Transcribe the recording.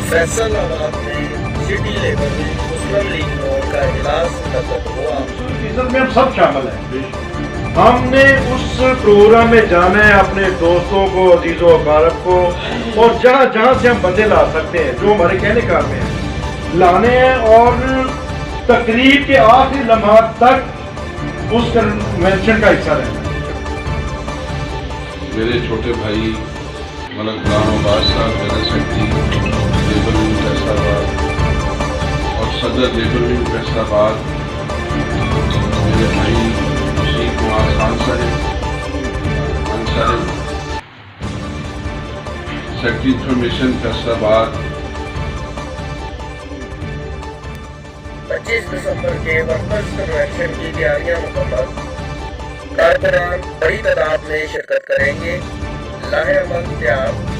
فیصل آباد میں city level میں مسلم لیگ نور کا اجلاس منعقد ہوا۔ میں ہم سب شامل ہیں۔ ہم نے اس پروگرام میں جانا ہے، اپنے دوستوں کو، عزیز و اقارب کو، اور جہاں جہاں سے ہم بندے لا سکتے ہیں جو ہمارے کہنے کار میں ہیں لانے ہیں، اور تقریب کے آخری لمحات تک اس کنونشن کا حصہ رہنا ہے۔ میرے چھوٹے بھائی ملک غلام عباس صاحب general secretary labour wing Faisal آباد اور صدر لیبر ونگ فیصل آباد میرے بھائی وسیم کمار خان صاحب سیکرٹری انفارمیشن فیصل آباد 25 دسمبر کے ورکرز کنونشن کی تیاریاں مکمل، کارکنان بڑی تعداد میں شرکت کریں گے، لاہے عمل تیار۔